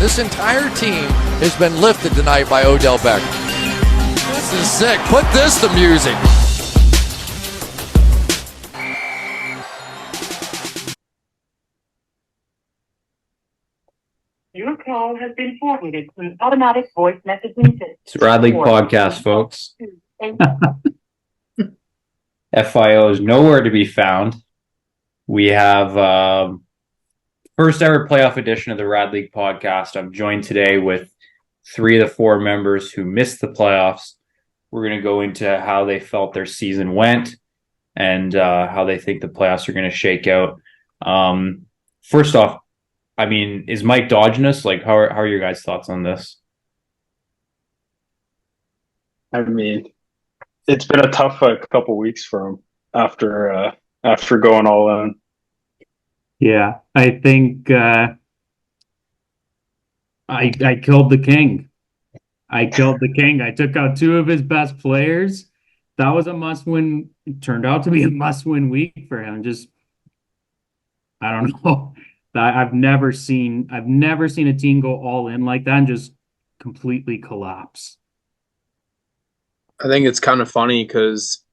This entire team has been lifted tonight by Odell Beckham. This is sick. Put this to music. Your call has been forwarded to an automatic voice messaging system. It's Rad League podcast, folks. FIO is nowhere to be found. We have first ever playoff edition of the Rad League podcast. I'm joined today with 3 of the 4 members who missed the playoffs. We're going to go into how they felt their season went and how they think the playoffs are going to shake out. First off, I mean, is Mike dodging us? Like, how are your guys' thoughts on this? I mean, it's been a tough couple weeks for him after going all in. Yeah, I think I killed the king. I took out 2 of his best players. That was a must-win. It turned out to be a must-win week for him. Just, I don't know. I've never seen a team go all in like that and just completely collapse. I think it's kind of funny because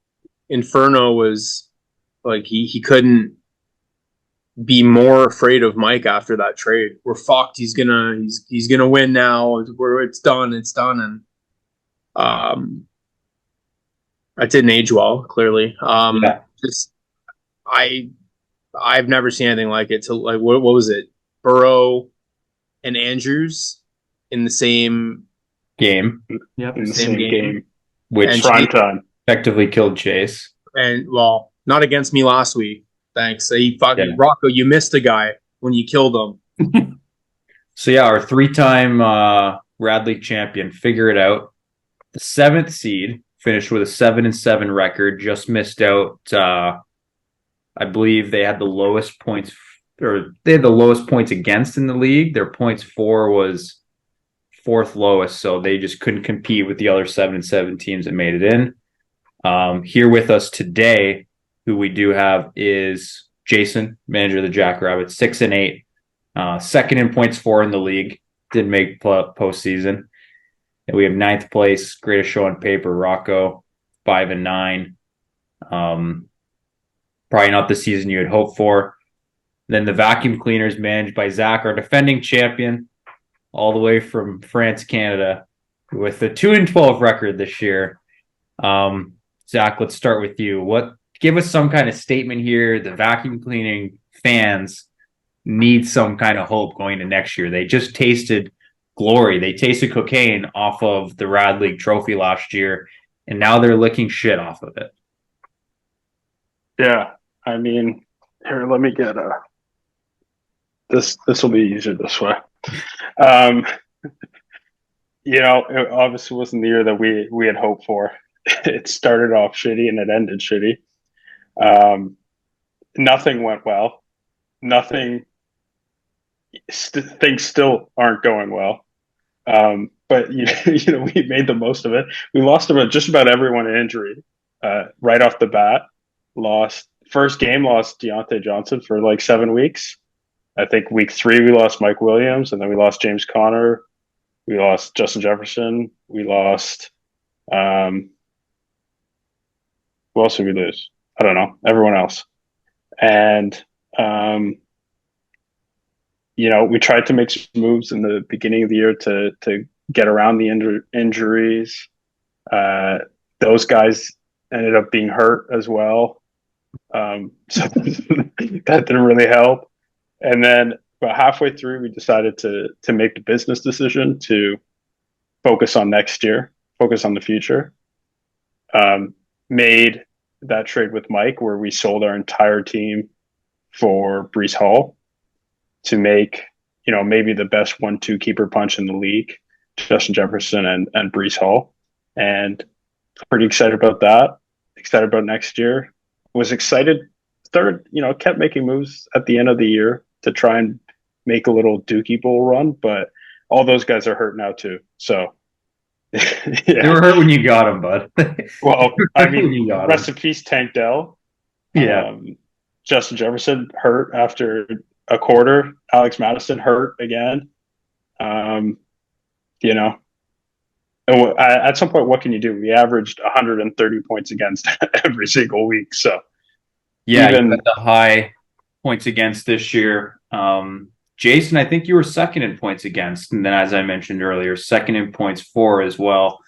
Inferno was like he couldn't be more afraid of Mike after that trade. We're fucked. He's gonna win now. It's done. And that didn't age well. Clearly, just I've never seen anything like it. Like what was it? Burrow and Andrews in the same game. Yep, in the same game. Which effectively killed Chase. And well, not against me last week. Thanks. Rocco, you missed a guy when you killed him. So yeah, our 3-time Rad League champion, figure it out. The 7th seed finished with a 7-7 record, just missed out. I believe they had the lowest points, or they had the lowest points against in the league. Their points for was 4th lowest, so they just couldn't compete with the other 7-7 teams that made it in. Here with us today, who we do have, is Jason, manager of the Jackrabbits, 6-8, 2nd in points for in the league. Didn't make postseason. And we have 9th place, greatest show on paper, Rocco, 5-9. Probably not the season you had hoped for. Then the Vacuum Cleaners, managed by Zach, our defending champion, all the way from France, Canada, with a 2-12 record this year. Zach, let's start with you. Give us some kind of statement here. The vacuum cleaning fans need some kind of hope going to next year. They just tasted glory. They tasted cocaine off of the Rad League trophy last year, and now they're licking shit off of it. Yeah, I mean, here, let me get this will be easier this way. It obviously wasn't the year that we had hoped for. It started off shitty and it ended shitty. Nothing went well. Things still aren't going well. But we made the most of it. We lost just about everyone in injury right off the bat. Lost Deontay Johnson for like 7 weeks. I think week 3 we lost Mike Williams, and then we lost James Conner. We lost Justin Jefferson. We lost who else did we lose? I don't know. Everyone else. And we tried to make some moves in the beginning of the year to get around the injuries. Those guys ended up being hurt as well. So that didn't really help. And then about halfway through, we decided to make the business decision to focus on next year, focus on the future. Made that trade with Mike where we sold our entire team for Breece Hall to make, maybe the best 1-2 keeper punch in the league, Justin Jefferson and Breece Hall. And pretty excited about that. Excited about next year. Was excited. Kept making moves at the end of the year to try and make a little Dookie Bowl run, but all those guys are hurt now too. So yeah. They were hurt when you got them, bud. Well, I mean, rest in peace, Tank Dell. Yeah. Justin Jefferson hurt after a quarter. Alex Madison hurt again. You know, and at some point, what can you do? We averaged 130 points against every single week. So Yeah, you even had the high points against this year. Jason, I think you were second in points against, and then as I mentioned earlier, second in points for as well.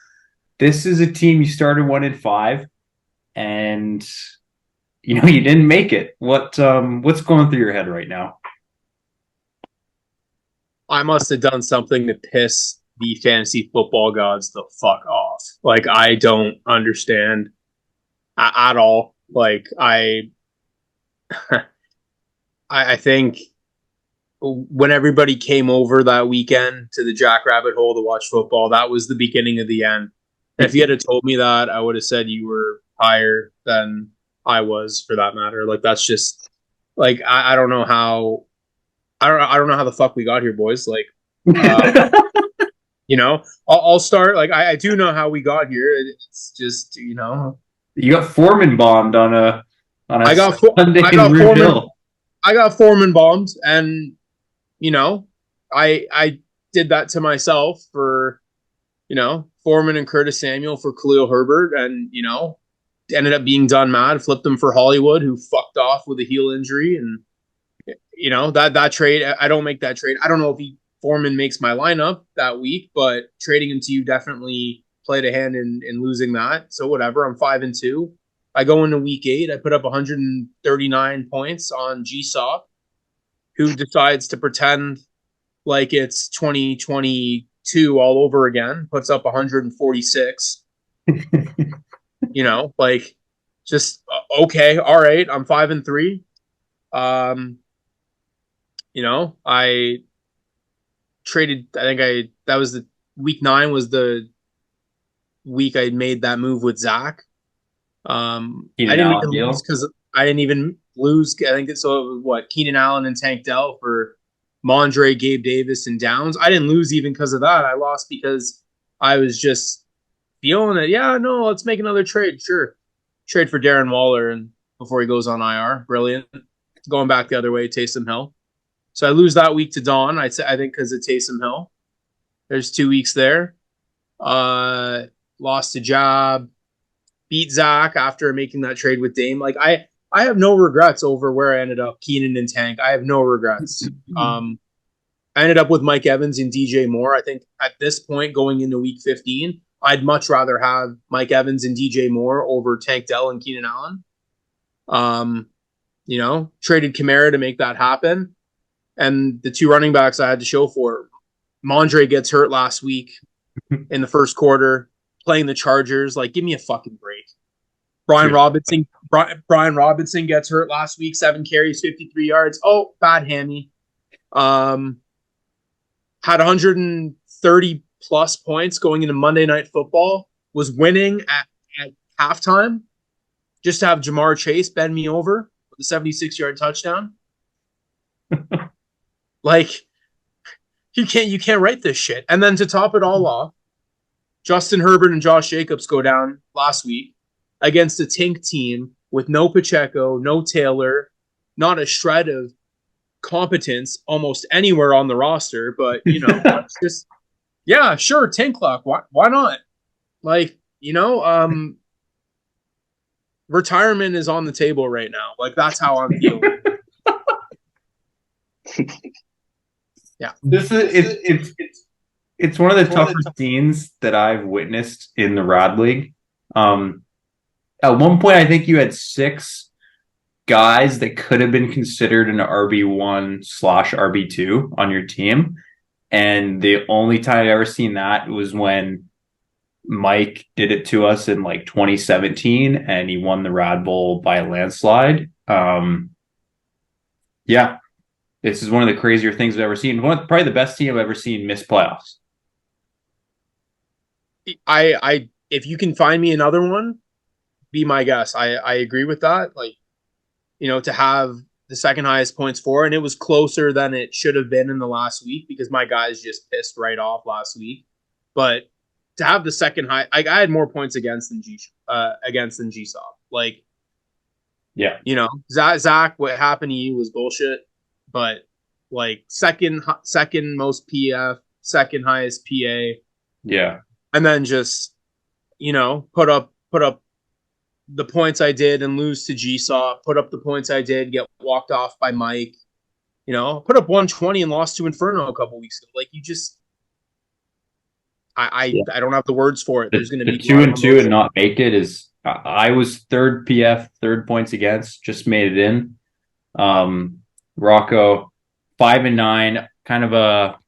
This is a team you started 1-5, and you didn't make it. What's going through your head right now? I must have done something to piss the fantasy football gods the fuck off. Like, I don't understand at all. Like, I think when everybody came over that weekend to the Jackrabbit Hole to watch football, that was the beginning of the end. And if you had told me that, I would have said you were higher than I was, for that matter. Like, that's just like I don't know how I don't know how the fuck we got here, boys. Like, I'll start. Like, I do know how we got here. It's just You got Foreman bombed on a I got Sunday in Rude Hill. I got Foreman bombed, and I did that to myself for Foreman and Curtis Samuel for Khalil Herbert, and ended up being done mad. Flipped him for Hollywood, who fucked off with a heel injury, and that trade. I don't make that trade. I don't know if Foreman makes my lineup that week, but trading him to you definitely played a hand in losing that. So whatever. I'm 5-2. I go into week 8. I put up 139 points on GSOP, who decides to pretend like it's 2022 all over again. Puts up 146. Like, just okay, all right. I'm 5-3. I traded. That was the week 9 was the week I made that move with Zach. I didn't even lose because I didn't even lose. I think it's Keenan Allen and Tank Dell for Mondre, Gabe Davis, and Downs. I didn't lose even because of that. I lost because I was just feeling it. Yeah, no, let's make another trade. Sure, trade for Darren Waller and before he goes on IR. Brilliant. Going back the other way, Taysom Hill. So I lose that week to Dawn. I think because of Taysom Hill. There's 2 weeks there. Lost a job. Beat Zach after making that trade with Dame. Like, I have no regrets over where I ended up, Keenan and Tank. I have no regrets. I ended up with Mike Evans and DJ Moore. I think at this point, going into week 15, I'd much rather have Mike Evans and DJ Moore over Tank Dell and Keenan Allen. Traded Kamara to make that happen. And the 2 running backs I had to show for. Mondre gets hurt last week in the first quarter, playing the Chargers. Like, give me a fucking break. Brian Robinson gets hurt last week, 7 carries, 53 yards. Oh, bad hammy. Had 130 plus points going into Monday Night Football. Was winning at halftime. Just to have Jamar Chase bend me over with a 76-yard touchdown. Like, you can't write this shit. And then to top it all off, Justin Herbert and Josh Jacobs go down last week against a Tink team with no Pacheco, no Taylor, not a shred of competence almost anywhere on the roster. But, it's just, yeah, sure, Tink luck. Why not? Like, retirement is on the table right now. Like, that's how I'm feeling. Yeah. It's one of the tougher scenes that I've witnessed in the Rad League. At one point, I think you had 6 guys that could have been considered an RB1/RB2 on your team. And the only time I've ever seen that was when Mike did it to us in like 2017 and he won the Rad Bowl by a landslide. Yeah. This is one of the crazier things I've ever seen. Probably the best team I've ever seen miss playoffs. If you can find me another one, be my guest. I agree with that. Like, to have the second highest points for, and it was closer than it should have been in the last week because my guys just pissed right off last week. But to have the second high, I had more points against than GSOP. Like, yeah, Zach, what happened to you was bullshit. But like second most PF, second highest PA, Yeah. and then just, put up the points I did and lose to GSAW, put up the points I did, get walked off by Mike, put up 120 and lost to Inferno a couple weeks ago. Like, you just, I don't have the words for it. There's going to The be a lot of 2-2 emotion. and not make it is. I was third PF, third points against, just made it in. Rocco 5-9, kind of a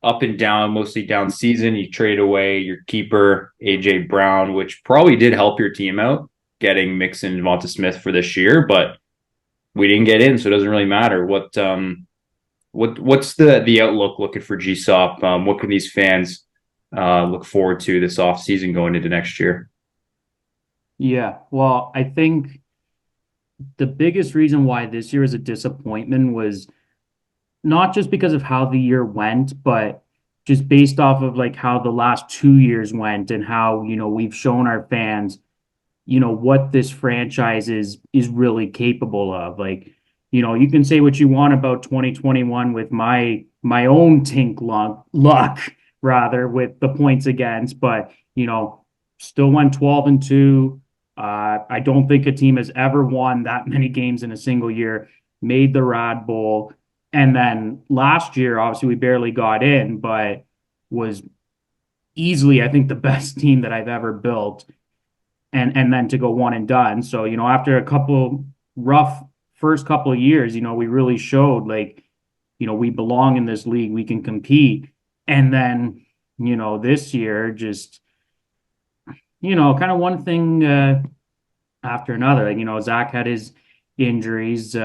up and down, mostly down season. You trade away your keeper AJ Brown, which probably did help your team out getting Mixon and Devonta Smith for this year, but we didn't get in, so it doesn't really matter. What's the outlook looking for GSOP? What can these fans look forward to this offseason going into next year? Yeah, well, I think the biggest reason why this year is a disappointment was not just because of how the year went, but just based off of like how the last 2 years went and how, we've shown our fans, what this franchise is really capable of. Like, you can say what you want about 2021 with my own luck rather with the points against, but still went 12-2. I don't think a team has ever won that many games in a single year, made the Rad Bowl. And then last year, obviously, we barely got in, but was easily, I think, the best team that I've ever built. And then to go one and done. So, after a couple rough first couple of years, we really showed like, we belong in this league, we can compete. And then, this year, just, kind of one thing after another. Like, Zach had his injuries.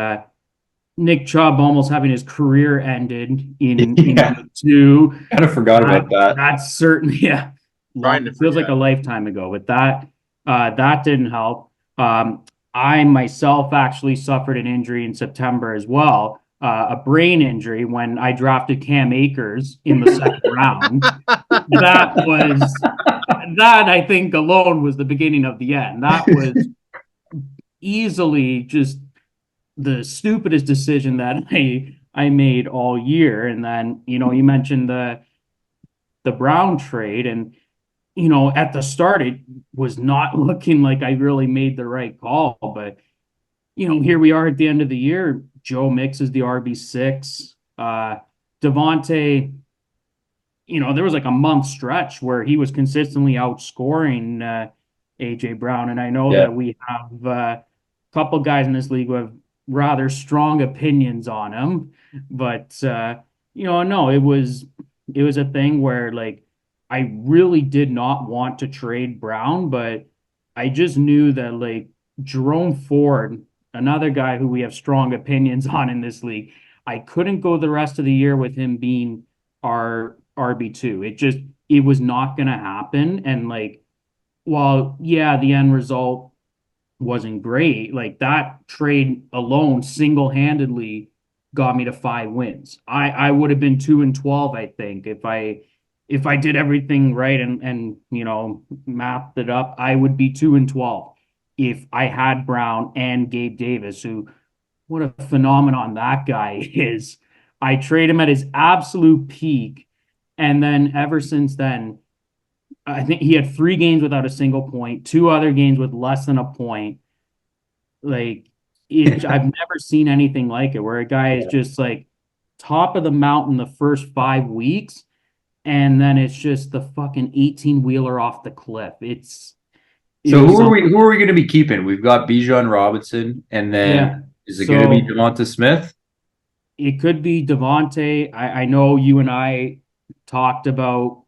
Nick Chubb almost having his career ended in Yeah. two. Kind of forgot about that. That's certainly, yeah. Trying to Feels like forget. a lifetime ago. With that, that didn't help. I myself actually suffered an injury in September as well, a brain injury when I drafted Cam Akers in the second round. That I think alone was the beginning of the end. That was easily just the stupidest decision that I made all year. And then, you mentioned the Brown trade, and at the start it was not looking like I really made the right call, but here we are at the end of the year. Joe Mix is the RB6. Devontae, there was like a month stretch where he was consistently outscoring AJ Brown, and I know that we have a couple guys in this league who have rather strong opinions on him, but no, it was a thing where like I really did not want to trade Brown, but I just knew that like Jerome Ford, another guy who we have strong opinions on in this league, I couldn't go the rest of the year with him being our RB2. It was not going to happen. And like, while yeah, the end result wasn't great, like that trade alone single-handedly got me to 5 wins. I would have been 2-12, I think, if I did everything right and mapped it up. I would be 2-12 if I had Brown and Gabe Davis, who, what a phenomenon that guy is. I trade him at his absolute peak, and then ever since then, I think he had 3 games without a single point, 2 other games with less than a point. Like, I've never seen anything like it, where a guy is just like top of the mountain the first 5 weeks, and then it's just the fucking 18-wheeler off the cliff. So who are we going to be keeping? We've got Bijan Robinson, and then is it going to be Devonta Smith? It could be Devontae. I know you and I talked about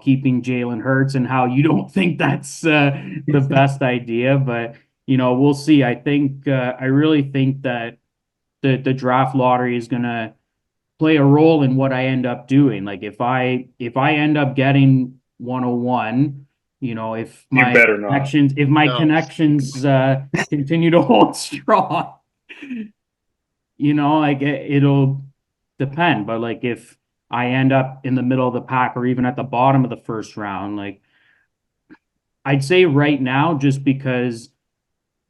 keeping Jalen Hurts and how you don't think that's the best idea, but we'll see. I really think that the draft lottery is going to play a role in what I end up doing. Like if I end up getting 101, if my connections continue to hold strong, like it'll depend. But like if I end up in the middle of the pack or even at the bottom of the first round, like I'd say right now, just because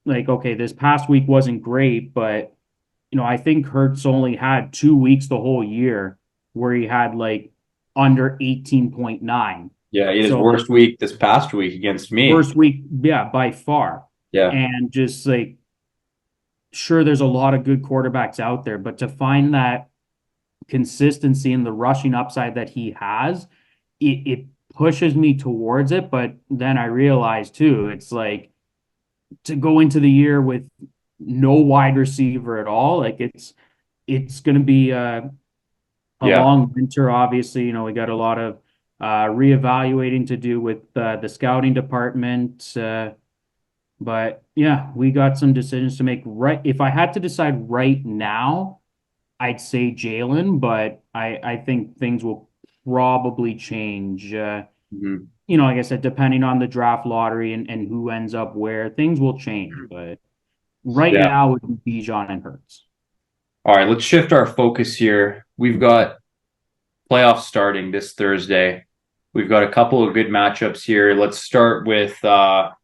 like, okay, this past week wasn't great, but I think Hurts only had 2 weeks the whole year where he had like under 18.9. Yeah, he had his So worst week this past week against me. worst week, yeah, by far. Yeah. And just like, sure, there's a lot of good quarterbacks out there, but to find that consistency in the rushing upside that he has, it pushes me towards it. But then I realize too, it's like to go into the year with no wide receiver at all, like it's going to be a long winter. Obviously, we got a lot of reevaluating to do with the scouting department. But yeah, we got some decisions to make. Right, if I had to decide right now, I'd say Jalen, but I think things will probably change. Like I said, depending on the draft lottery and who ends up where, things will change. But right now, it would be Bijan and Hurts. All right, let's shift our focus here. We've got playoffs starting this Thursday. We've got a couple of good matchups here. Let's start with, how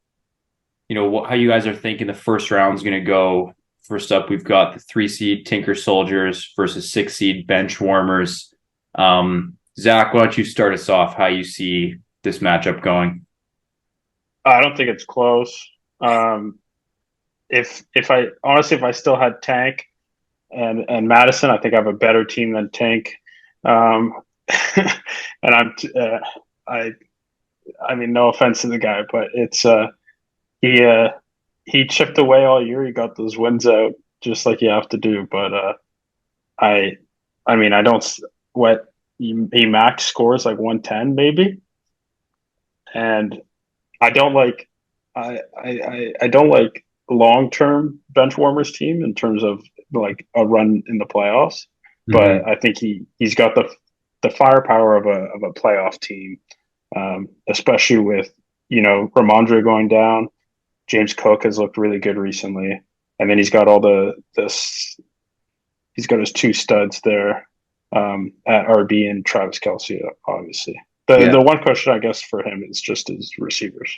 you guys are thinking the first round is going to go. First up, we've got the 3 seed Tinker Soldiers versus 6 seed Bench Warmers. Zach, why don't you start us off? How you see this matchup going? I don't think it's close. If I still had Tank and Madison, I think I have a better team than Tank. And I mean, no offense to the guy, but it's he chipped away all year. He got those wins out just like you have to do. But I mean, I don't what he max scores like 110 maybe, and I don't like long-term bench warmers team in terms of like a run in the playoffs. But I think he's got the firepower of a playoff team, especially with Ramondre going down. James Cook has looked really good recently, and then he's got he's got his 2 studs there at RB and Travis Kelce, obviously. The one question I guess for him is just his receivers.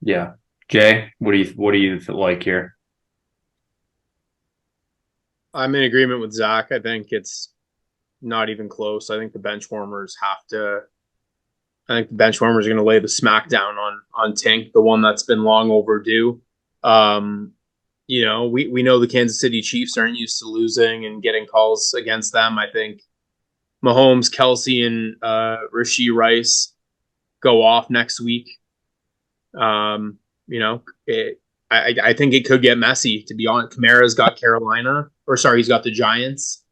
Yeah, Jay, what do you like here? I'm in agreement with Zach. I think it's not even close. I think the benchwarmers are going to lay the smackdown on Tink, the one that's been long overdue. We know the Kansas City Chiefs aren't used to losing and getting calls against them. I think Mahomes, Kelce, and Rashee Rice go off next week. I think it could get messy, to be honest. Kamara's got he's got the Giants.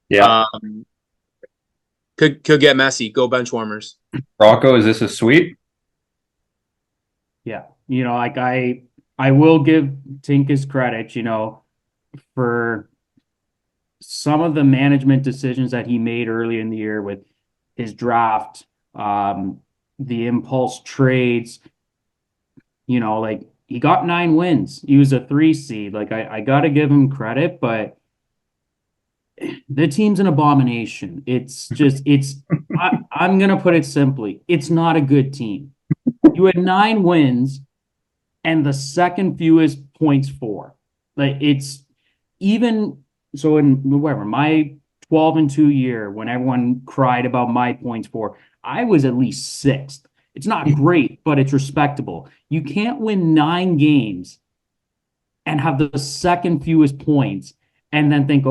Yeah. Could get messy. Go benchwarmers. Rocco, is this a sweep? Yeah. I will give Tink his credit, for some of the management decisions that he made early in the year with his draft, the impulse trades, he got 9 wins. He was a 3 seed. I got to give him credit, but the team's an abomination. I'm going to put it simply. It's not a good team. You had 9 wins and the second fewest points for. It's even so in my 12-2 year, when everyone cried about my points for, I was at least 6th. It's not great, but it's respectable. You can't win 9 games and have the second fewest points and then think,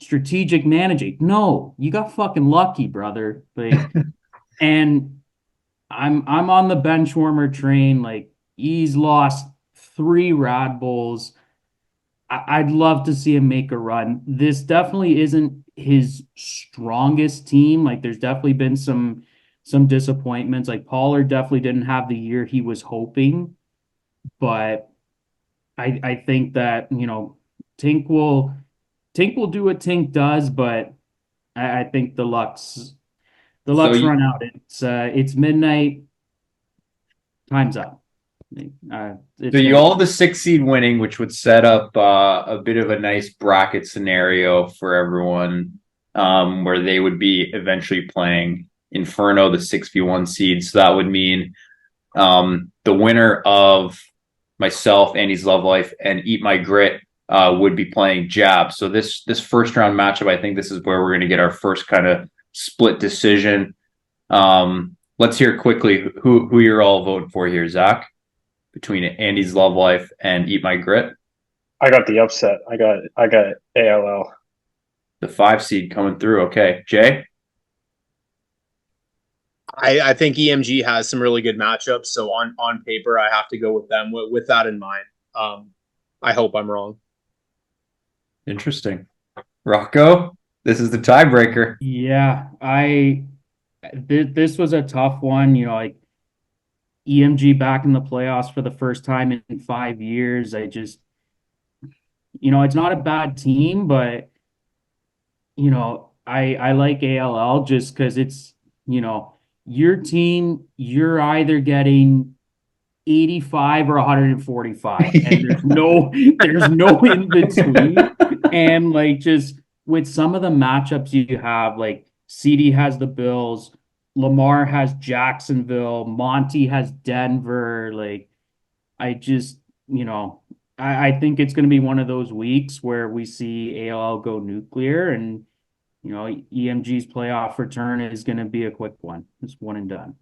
strategic managing. No, you got fucking lucky, brother. And I'm on the bench warmer train. He's lost 3 Rad Bowls. I'd love to see him make a run. This definitely isn't his strongest team. There's definitely been some disappointments. Pollard definitely didn't have the year he was hoping, but I think that Tink will do what Tink does, but I think the Luck's run out. It's midnight. Time's up. So you all have the 6 seed winning, which would set up a bit of a nice bracket scenario for everyone, where they would be eventually playing Inferno, the 6v1 seed. So that would mean the winner of myself, Andy's Love Life, and Eat My Grit would be playing Jab. So this first round matchup, I think this is where we're going to get our first kind of split decision. Let's hear quickly who you're all voting for here, Zach, between Andy's Love Life and Eat My Grit. I got the upset. I got ALL. The 5 seed coming through. Okay, Jay. I think EMG has some really good matchups. So on paper, I have to go with them with that in mind. I hope I'm wrong. Interesting. Rocco, this is the tiebreaker. Yeah, this was a tough one, like EMG back in the playoffs for the first time in 5 years. It's not a bad team, but I like ALL just because it's, your team, you're either getting 85 or 145, and there's no in between. And like, just with some of the matchups you have, like CD has the Bills, Lamar has Jacksonville, Monty has Denver. Like, I just, I think it's going to be one of those weeks where we see ALL go nuclear, and EMG's playoff return is going to be a quick one. It's one and done.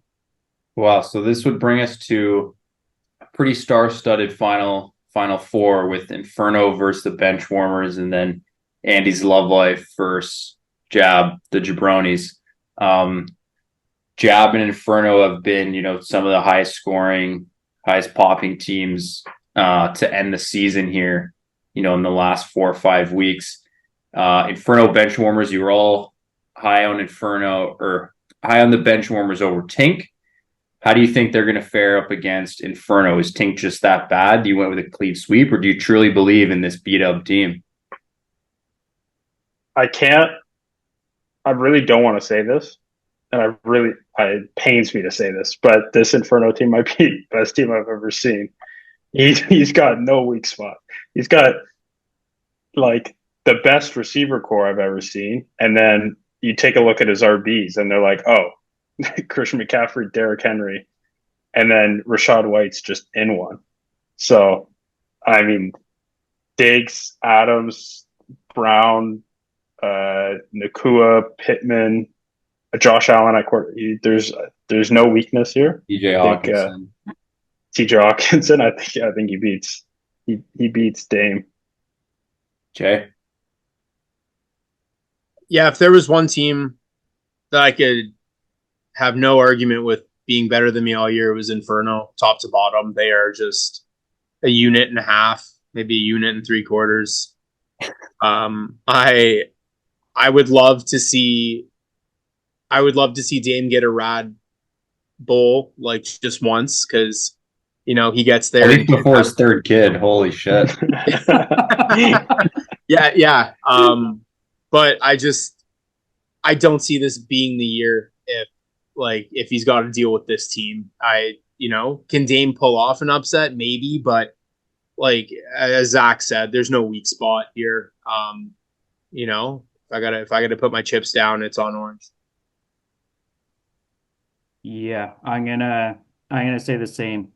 Wow, so this would bring us to a pretty star-studded final four with Inferno versus the Benchwarmers, and then Andy's Love Life versus Jab, the Jabronis. Jab and Inferno have been, some of the highest scoring, highest popping teams to end the season here, in the last 4 or 5 weeks. Inferno Benchwarmers, you were all high on Inferno or high on the Benchwarmers over Tink. How do you think they're going to fare up against Inferno? Is Tink just that bad? Do you went with a clean sweep, or do you truly believe in this beat-up team? I really don't want to say this, and it pains me to say this, but this Inferno team might be the best team I've ever seen. He's got no weak spot. He's got like the best receiver core I've ever seen, and then you take a look at his RBs, and they're like, oh, Christian McCaffrey, Derrick Henry, and then Rashad White's just in one. So, I mean, Diggs, Adams, Brown, Nakua, Pittman, Josh Allen. There's no weakness here. TJ Hawkinson. TJ Hawkinson. I think he beats Dame. Jay. Yeah, if there was one team that I could have no argument with being better than me all year, it was Inferno, top to bottom. They are just a unit and a half, maybe a unit and 3/4. I would love to see Dame get a Rad Bowl like just once, because he gets there. I think before his third kid. Holy shit. Yeah. But I don't see this being the year if he's got to deal with this team. Can Dame pull off an upset? Maybe, but like as Zach said, there's no weak spot here. If I gotta put my chips down, it's on orange. Yeah, I'm gonna say the same.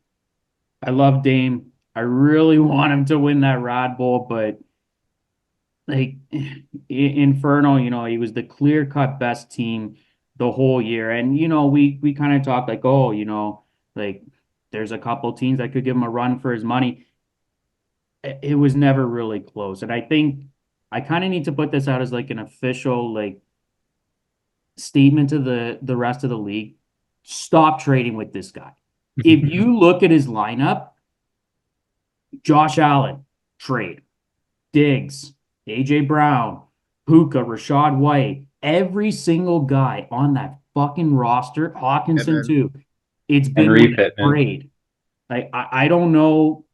I love Dame. I really want him to win that Rad Bowl, but like Inferno, he was the clear-cut best team the whole year. And we kind of talk like, oh, like there's a couple teams that could give him a run for his money. It was never really close. And I think I kind of need to put this out as like an official like statement to the rest of the league. Stop trading with this guy. If you look at his lineup, Josh Allen, trade. Diggs, AJ Brown, Puka, Rashad White, every single guy on that fucking roster, Hawkinson too. It's been a trade. Like I don't know.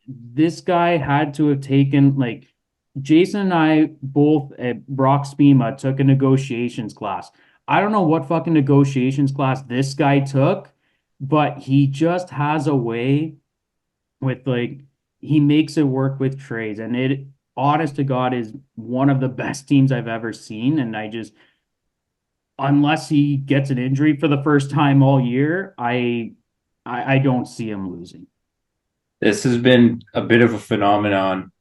This guy had to have taken like Jason and I both at Brock Spima took a negotiations class. I don't know what fucking negotiations class this guy took, but he just has a way with like he makes it work with trades, and it honest to God is one of the best teams I've ever seen. And unless he gets an injury for the first time all year, I don't see him losing. This has been a bit of a phenomenon.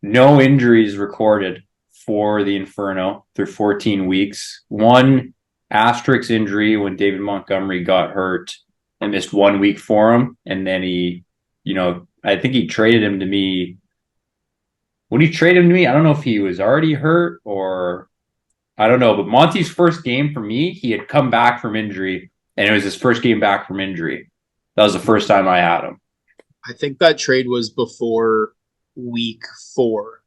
No injuries recorded for the Inferno through 14 weeks. One asterisk injury when David Montgomery got hurt and missed 1 week for him. And then he, I think he traded him to me. When he traded him to me, I don't know if he was already hurt or I don't know. But Monty's first game for me, he had come back from injury, and it was his first game back from injury. That was the first time I had him. I think that trade was before week 4,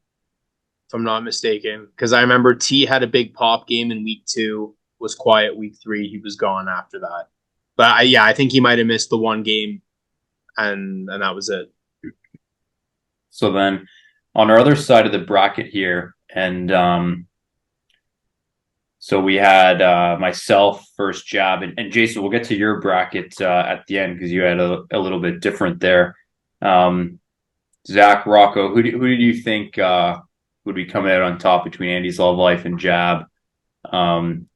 if I'm not mistaken. Because I remember T had a big pop game in week 2, was quiet week 3. He was gone after that. But I think he might have missed the one game, and that was it. So then on our other side of the bracket here, and so we had myself first, Jab, and Jason, we'll get to your bracket at the end because you had a little bit different there. Zach, Rocco, who did you think would be coming out on top between Andy's Love Life and Jab?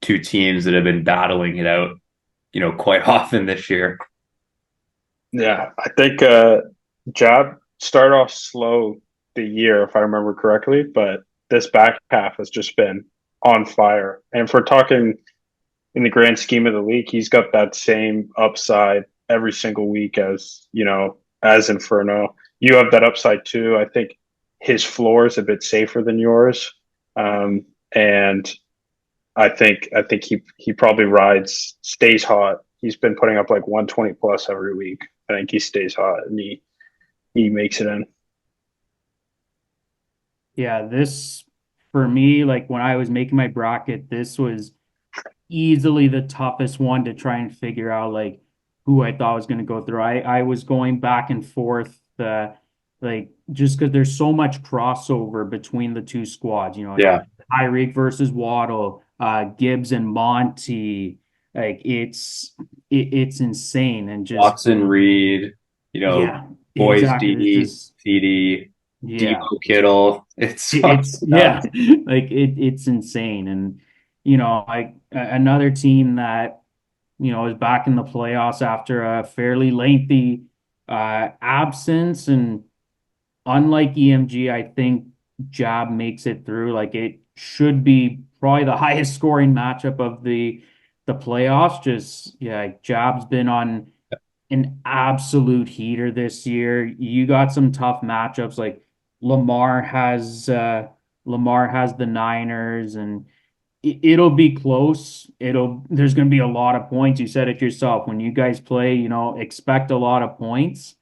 Two teams that have been battling it out, quite often this year. Yeah, I think Jab started off slow the year, if I remember correctly, but this back half has just been on fire. And if we're talking in the grand scheme of the league, he's got that same upside every single week as Inferno. You have that upside too. I think his floor is a bit safer than yours. And I think he probably stays hot. He's been putting up like 120 plus every week. I think he stays hot and he makes it in. Yeah, this for me, like when I was making my bracket, this was easily the toughest one to try and figure out like who I thought was going to go through. I was going back and forth, like just because there's so much crossover between the two squads. Yeah. Tyreek versus Waddle, Gibbs and Monty. Like it's insane and just Watson, Reed, yeah, Boys, exactly. D, CD, Yeah. Debo Kittle. It's yeah, like it's insane. And like another team that is back in the playoffs after a fairly lengthy absence, and unlike EMG, I think Jab makes it through. Like it should be probably the highest scoring matchup of the playoffs. Just Jab's been on an absolute heater this year. You got some tough matchups like Lamar has the Niners, and it'll be close. There's going to be a lot of points. You said it yourself. When you guys play, expect a lot of points.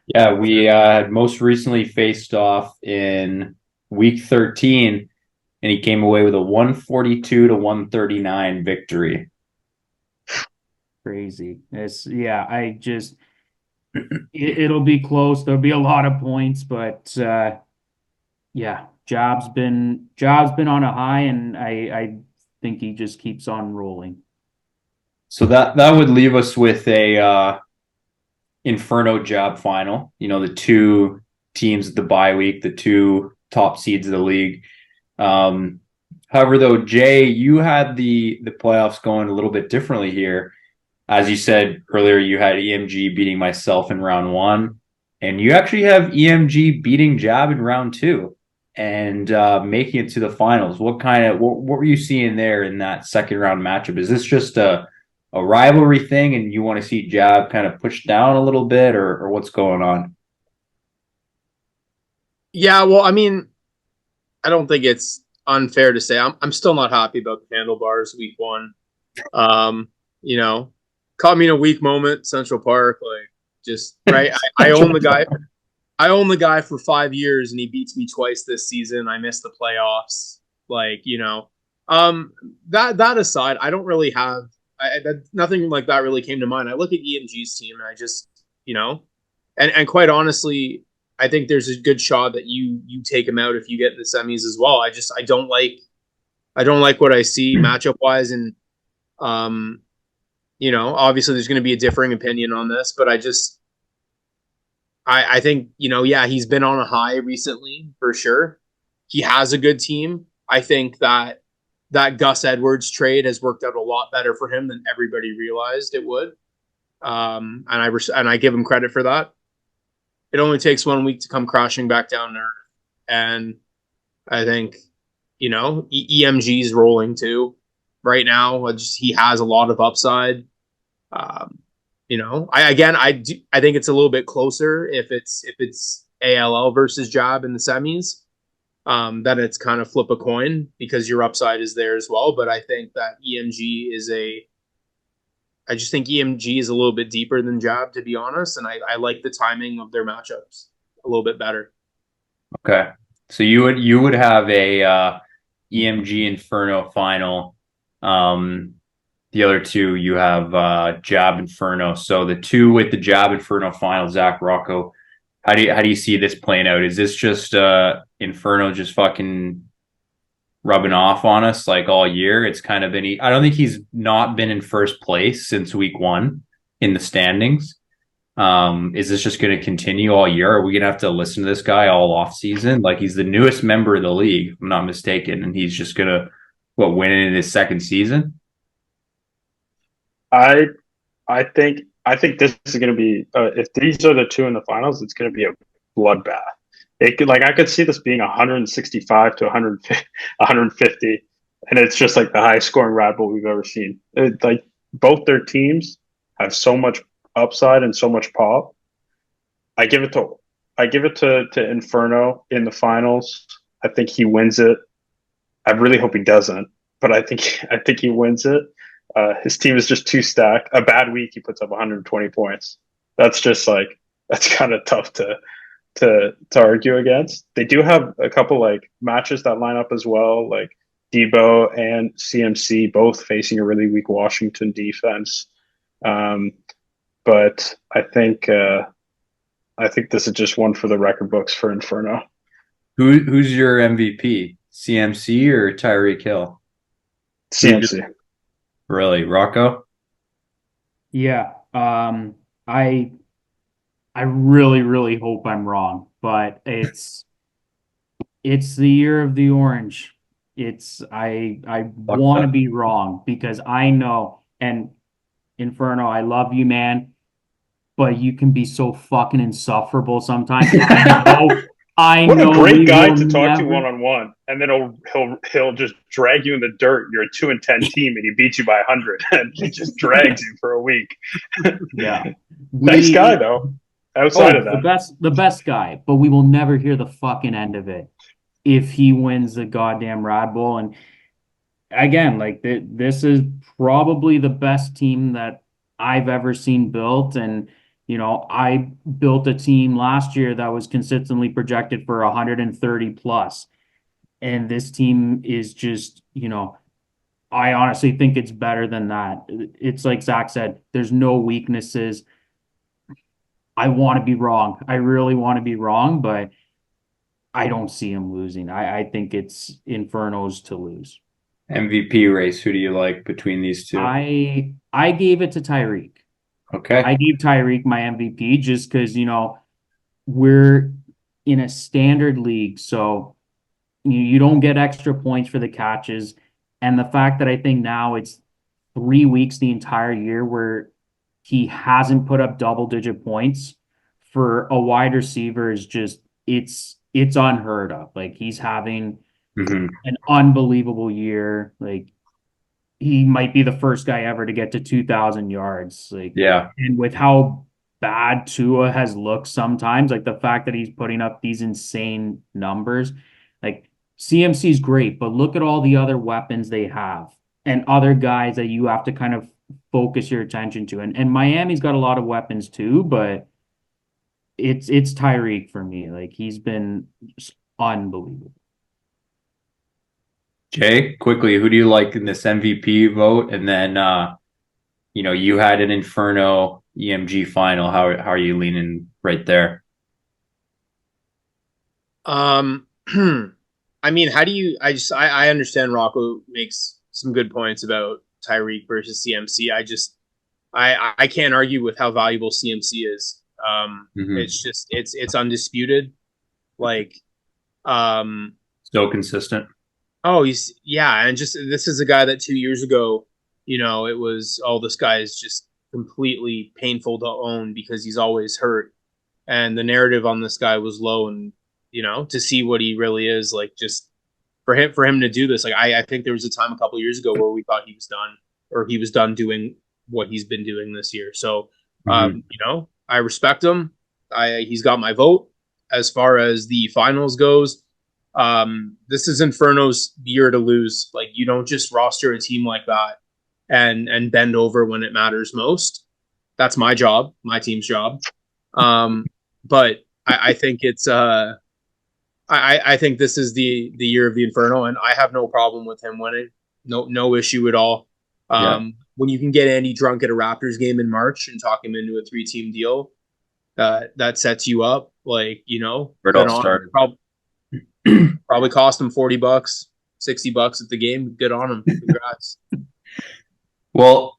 Yeah, we most recently faced off in week 13, and he came away with a 142 to 139 victory. Crazy. It'll be close. There'll be a lot of points, but Job's been on a high, and I think he just keeps on rolling. So that would leave us with a Inferno Job final. The two teams at the bye week, the two top seeds of the league. However, though, Jay, you had the playoffs going a little bit differently here. As you said earlier, you had EMG beating myself in round 1, and you actually have EMG beating Jab in round 2 and making it to the finals. What were you seeing there in that second round matchup? Is this just a rivalry thing and you want to see Jab kind of pushed down a little bit, or what's going on? Yeah, well, I mean, I don't think it's unfair to say I'm still not happy about the handlebars week 1. Caught me in a weak moment, Central Park, like just right. I own the guy. I own the guy for 5 years, and he beats me twice this season. I missed the playoffs. That aside, I don't really have nothing like that really came to mind. I look at EMG's team, and I just and quite honestly, I think there's a good shot that you take him out if you get in the semis as well. I don't like what I see matchup wise, and obviously there's going to be a differing opinion on this, but I think, he's been on a high recently for sure. He has a good team. I think that Gus Edwards trade has worked out a lot better for him than everybody realized it would. And I give him credit for that. It only takes 1 week to come crashing back down there. And I think EMG's rolling too right now. He has a lot of upside. I think it's a little bit closer if it's ALL versus Jab in the semis. That it's kind of flip a coin because your upside is there as well. But I think that I just think EMG is a little bit deeper than Jab, to be honest, and I like the timing of their matchups a little bit better. Okay, so you would have a EMG Inferno final. The other two you have Jab Inferno. So the two with the Jab Inferno final, Zach, Rocco. How do you see this playing out? Is this just Inferno just fucking rubbing off on us like all year? It's kind of been. I don't think he's not been in first place since week 1 in the standings. Is this just going to continue all year? Are we going to have to listen to this guy all off season? Like, he's the newest member of the league, if I'm not mistaken, and he's just going to win it in his second season? I think this is going to be if these are the two in the finals, it's going to be a bloodbath. I could see this being 165 to 150, and it's just like the highest scoring Red Bull we've ever seen. Both their teams have so much upside and so much pop. I give it to Inferno in the finals. I think he wins it. I really hope he doesn't, but I think he wins it. His team is just too stacked. A bad week, he puts up 120 points. That's kind of tough to argue against. They do have a couple matches that line up as well, like Debo and CMC both facing a really weak Washington defense. But I think this is just one for the record books for Inferno. Who's your MVP? CMC or Tyreek Hill? CMC. Really, Rocco? Yeah. I really, really hope I'm wrong, but it's the year of the orange. I want to be wrong because I know, and Inferno, I love you, man, but you can be so fucking insufferable sometimes. I What know a great guy to talk never... to one-on-one, and then he'll just drag you in the dirt. You're a 2-10 team, and he beats you by 100, and he just drags you for a week. Yeah, Nice guy though. Outside of that, the best guy, but we will never hear the fucking end of it if he wins the goddamn Rad Bull. And again, this is probably the best team that I've ever seen built, and I built a team last year that was consistently projected for 130 plus. And this team is just, I honestly think it's better than that. It's like Zach said, there's no weaknesses. I want to be wrong. I really want to be wrong, but I don't see him losing. I think it's Inferno's to lose. MVP race, who do you like between these two? I gave it to Tyreek. Okay. I gave Tyreek my MVP just because, we're in a standard league. So you don't get extra points for the catches. And the fact that I think now it's 3 weeks the entire year where he hasn't put up double-digit points for a wide receiver is just, it's unheard of. He's having an unbelievable year. He might be the first guy ever to get to 2,000 yards. Yeah. And with how bad Tua has looked sometimes, the fact that he's putting up these insane numbers, CMC's great, but look at all the other weapons they have and other guys that you have to kind of focus your attention to. And Miami's got a lot of weapons too, but it's Tyreek for me. He's been unbelievable. Jay, quickly, who do you like in this MVP vote? And then, you had an Inferno EMG final. How are you leaning right there? I mean, how do you? I understand Rocco makes some good points about Tyreek versus CMC. I can't argue with how valuable CMC is. It's just it's undisputed. So consistent. Oh, and just this is a guy that 2 years ago, it was this guy is just completely painful to own because he's always hurt, and the narrative on this guy was low, and to see what he really is, for him to do this. Like I think there was a time a couple years ago where we thought he was done, or he was done doing what he's been doing this year. So you know, I respect him. He's got my vote. As far as the finals goes, this is Inferno's year to lose. Like, you don't just roster a team like that and bend over when it matters most. That's my job, my team's job. But I think it's I think this is the year of the Inferno, and I have no problem with him winning. No issue at all. When you can get Andy drunk at a Raptors game in March and talk him into a 3-team deal, that sets you up. Like, you know, Where it all started. Probably cost him $40, $60 at the game. Good on him. Congrats. Well,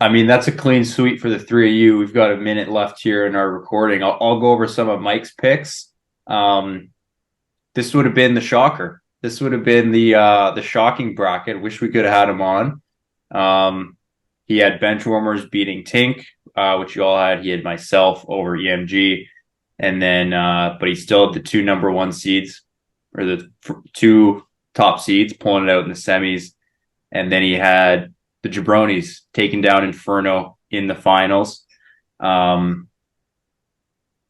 I mean, that's a clean sweep for the three of you. We've got a minute left here in our recording. I'll go over some of Mike's picks. This would have been the shocker. This would have been the shocking bracket. Wish we could have had him on. He had Benchwarmers beating Tink, which you all had. He had myself over EMG. And then, but he still had the 2 number 1 seeds, or the 2 top seeds, pulling it out in the semis. And then he had the Jabronis taking down Inferno in the finals.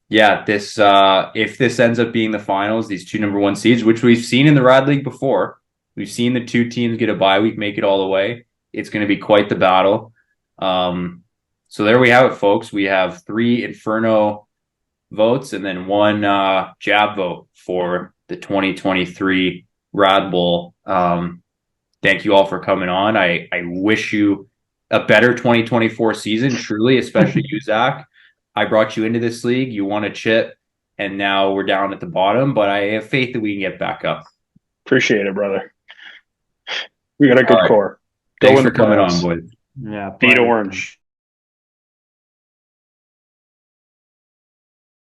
This if this ends up being the finals, these 2 number 1 seeds, which we've seen in the Rad League before, we've seen the 2 teams get a bye week, make it all the way. It's going to be quite the battle. So there we have it, folks. We have 3 Inferno votes and then 1 jab vote for the 2023 Rad Bowl. Thank you all for coming on. I wish you a better 2024 season, truly, especially you, Zach. I brought you into this league. You won a chip, and now we're down at the bottom, but I have faith that we can get back up. Appreciate it, brother. We got a good core. Thanks for coming on, boys. Yeah. Beat Orange.